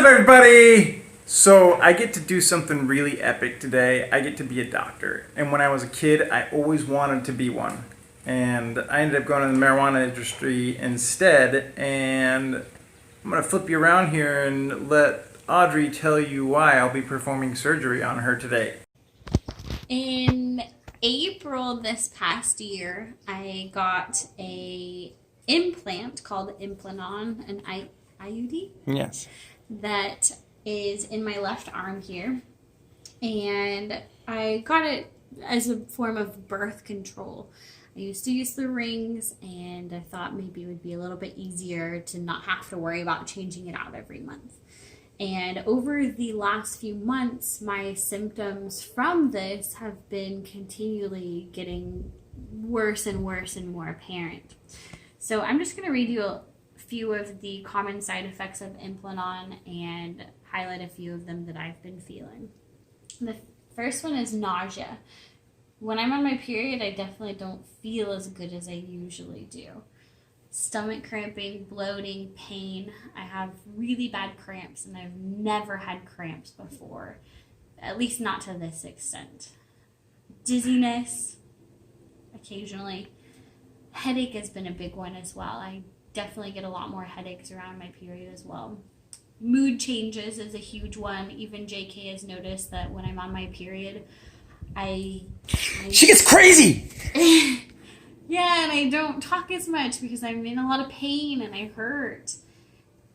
everybody! So I get to do something really epic today. I get to be a doctor. And when I was a kid, I always wanted to be one. And I ended up going to the marijuana industry instead. And I'm going to flip you around here and let Audrey tell you why I'll be performing surgery on her today. In April this past year, I got a implant called Implanon, an IUD. Yes. That is in my left arm here, and I got it as a form of birth control. I used to use the rings, and I thought maybe it would be a little bit easier to not have to worry about changing it out every month. And over the last few months, my symptoms from this have been continually getting worse and worse and more apparent. So I'm just going to read you a few of the common side effects of Implanon and highlight a few of them that I've been feeling. The first one is nausea. When I'm on my period, I definitely don't feel as good as I usually do. Stomach cramping, bloating, pain. I have really bad cramps, and I've never had cramps before, at least not to this extent. Dizziness, occasionally. Headache has been a big one as well. I definitely get a lot more headaches around my period as well. Mood changes is a huge one. Even JK has noticed that when I'm on my period, She gets crazy! Yeah, and I don't talk as much because I'm in a lot of pain and I hurt.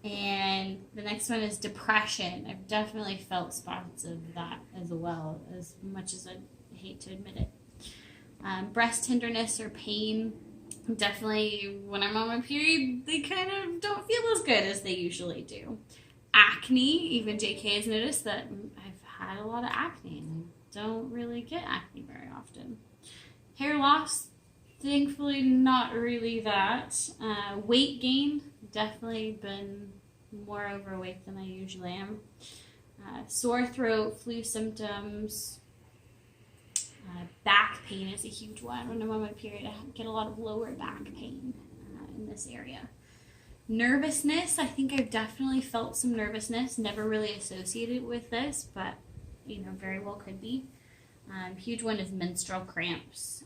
And the next one is depression. I've definitely felt spots of that as well, as much as I hate to admit it. Breast tenderness or pain. Definitely, when I'm on my period, they kind of don't feel as good as they usually do. Acne. Even JK has noticed that I've had a lot of acne, and I don't really get acne very often. Hair loss. Thankfully, not really that. Weight gain, definitely been more overweight than I usually am. Sore throat, flu symptoms. Back pain is a huge one. When I'm on my period, I get a lot of lower back pain in this area. Nervousness, I think I've definitely felt some nervousness, never really associated with this, but very well could be. Huge one is menstrual cramps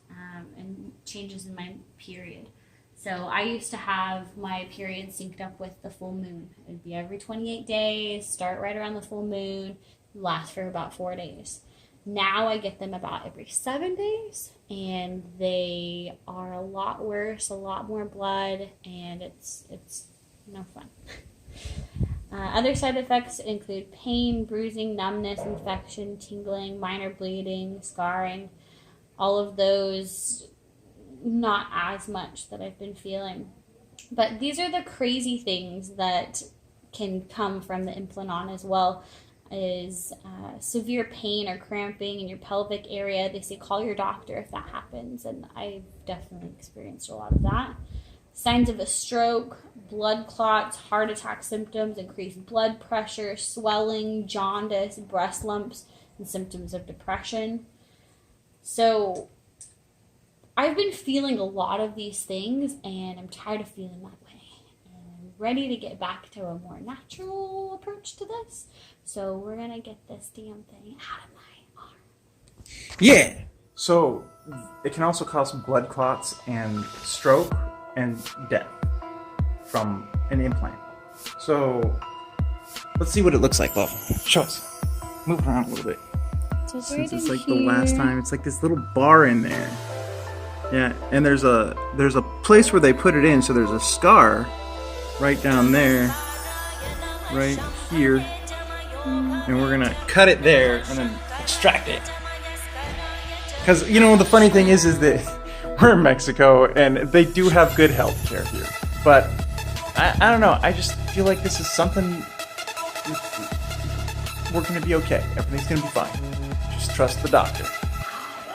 and changes in my period. So I used to have my period synced up with the full moon. It'd be every 28 days, start right around the full moon, last for about 4 days. Now I get them about every 7 days, and they are a lot worse, a lot more blood, and it's no fun. Other side effects include pain, bruising, numbness, infection, tingling, minor bleeding, scarring. All of those, not as much that I've been feeling. But these are the crazy things that can come from the Implanon as well, is severe pain or cramping in your pelvic area. They say call your doctor if that happens, and I've definitely experienced a lot of that. Signs of a stroke, blood clots, heart attack symptoms, increased blood pressure, swelling, jaundice, breast lumps, and symptoms of depression. So I've been feeling a lot of these things, and I'm tired of feeling that way. And I'm ready to get back to a more natural approach to this. So we're going to get this damn thing out of my arm. Yeah! So it can also cause blood clots and stroke and death from an implant. So let's see what it looks like. Well, show us. Move around a little bit. So Since it's like the last time, it's like this little bar in there. Yeah, and there's a place where they put it in, so there's a scar right down there, right here, and we're gonna cut it there and then extract it. Because the funny thing is that we're in Mexico and they do have good health care here, but I don't know. I just feel like this is something we're gonna be okay. Everything's gonna be fine. Just trust the doctor.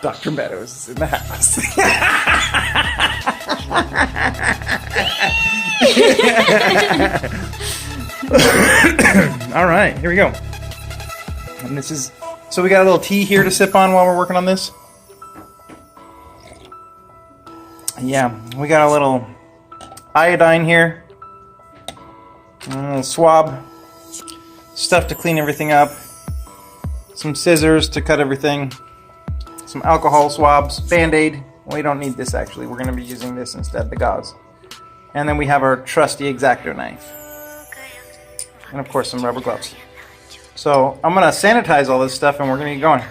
Dr. Meadows is in the house. All right, here we go. And this is, so we got a little tea here to sip on while we're working on this. Yeah, we got a little iodine here. A little swab. stuff to clean everything up, some scissors to cut everything, some alcohol swabs, Band-Aid. We don't need this actually, we're going to be using this instead, the gauze. And then we have our trusty X-Acto knife. And of course some rubber gloves. So I'm going to sanitize all this stuff and we're going to get going.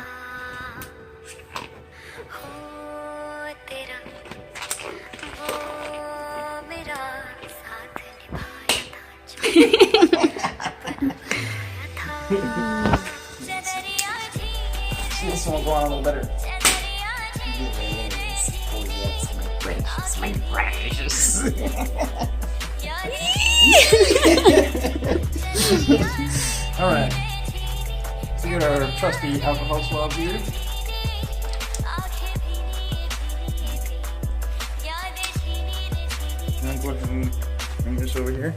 This one will go on a little better. My precious. Alright. So we got our trusty alcohol swab here. And then go ahead and bring this over here.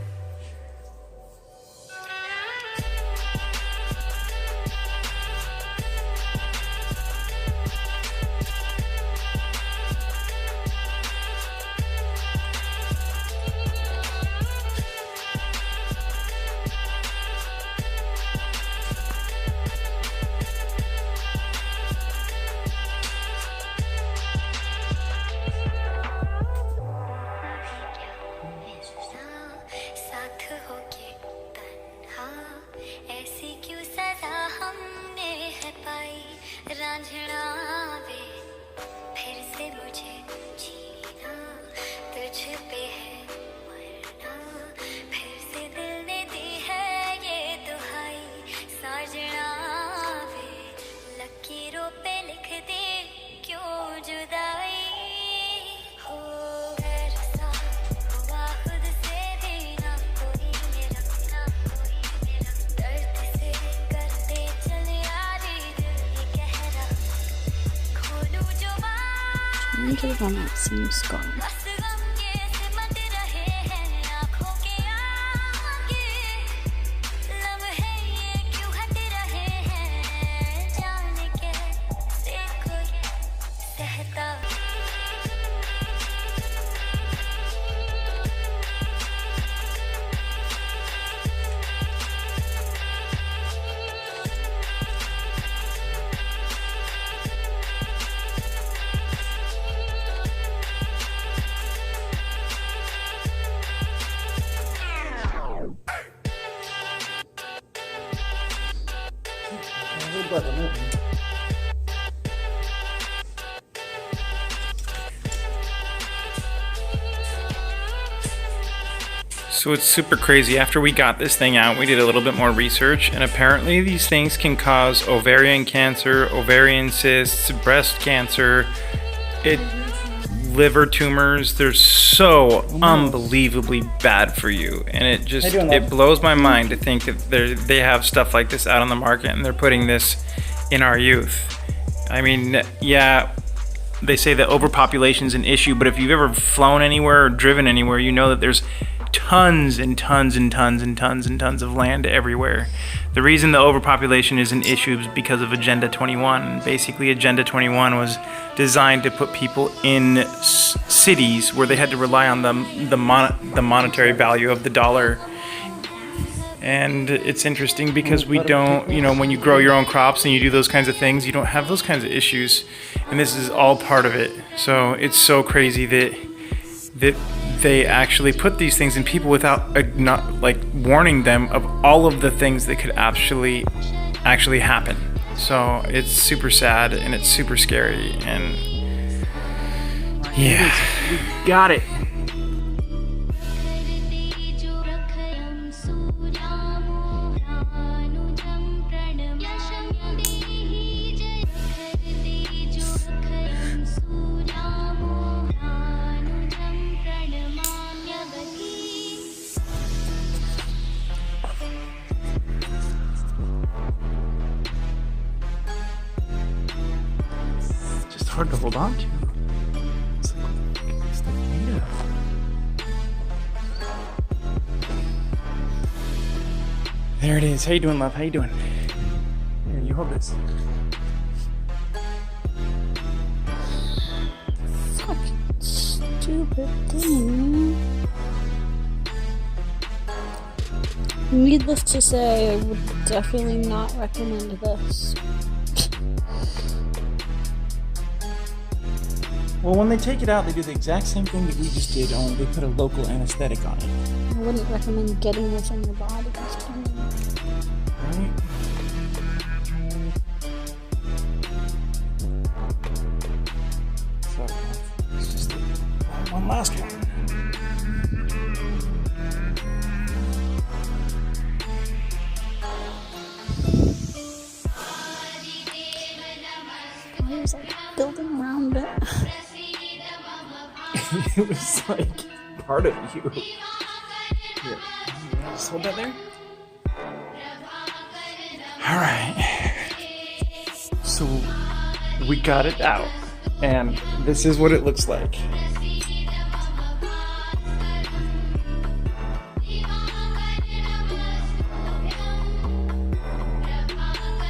Into the that seems scarred. So it's super crazy. After we got this thing out, we did a little bit more research, and apparently these things can cause ovarian cancer, ovarian cysts, breast cancer, liver tumors. They're so unbelievably bad for you, and it blows my mind to think that they have stuff like this out on the market and they're putting this in our youth. I mean, yeah, they say that overpopulation is an issue, but if you've ever flown anywhere or driven anywhere, you know that there's tons and tons and tons and tons and tons of land everywhere. The reason the overpopulation is an issue is because of Agenda 21. Basically, Agenda 21 was designed to put people in cities where they had to rely on the monetary value of the dollar. And it's interesting because we don't, when you grow your own crops and you do those kinds of things, you don't have those kinds of issues. And this is all part of it. So it's so crazy that they actually put these things in people without warning them of all of the things that could actually happen. So it's super sad and it's super scary, and yeah, we got it. Hard to hold on to. It's like, what's the made of? There it is. How you doing, love? How you doing? Here, you hold this. Fucking stupid thing. Needless to say, I would definitely not recommend this. Well, when they take it out, they do the exact same thing that we just did, only they put a local anesthetic on it. I wouldn't recommend getting this in your body. Right? So, it's just one last one. I was like building around it. It was like part of you. Here, just hold that there. Alright. So, we got it out. And this is what it looks like.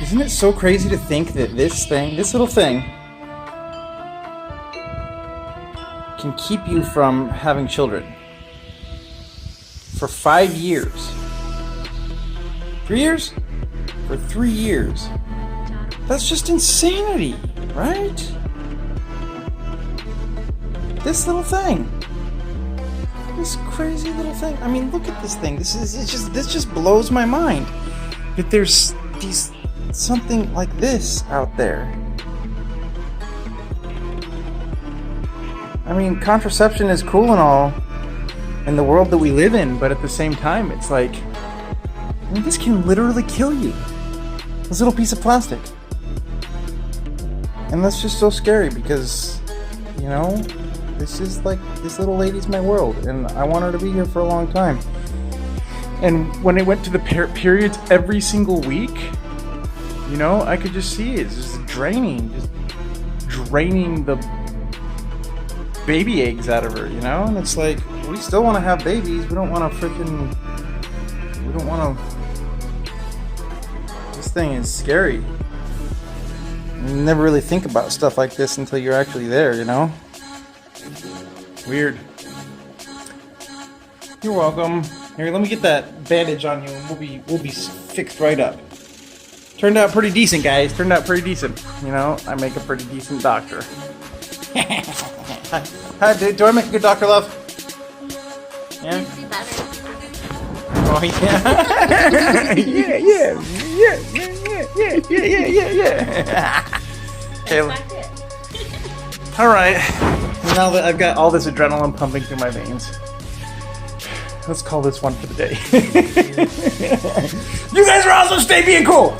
Isn't it so crazy to think that this little thing, can keep you from having children for 5 years? 3 years? For 3 years. That's just insanity, right? This little thing. This crazy little thing. I mean, look at this thing. This just blows my mind. That there's something like this out there. I mean, contraception is cool and all in the world that we live in, but at the same time, it's like, I mean, this can literally kill you. This little piece of plastic. And that's just so scary because, you know, this is like, this little lady's my world, and I want her to be here for a long time. And when it went to the periods every single week, you know, I could just see it. It's just draining the baby eggs out of her, you know? And it's like, we still want to have babies. We don't want to this thing is scary. You never really think about stuff like this until you're actually there, you know? Weird. You're welcome. Here, let me get that bandage on you and we'll be fixed right up. Turned out pretty decent, guys. Turned out pretty decent. You know, I make a pretty decent doctor. Hi, do I make a good doctor, love? Yeah? Oh, yeah. Yeah. Okay. Alright. Now that I've got all this adrenaline pumping through my veins, let's call this one for the day. You guys are awesome. Stay being cool.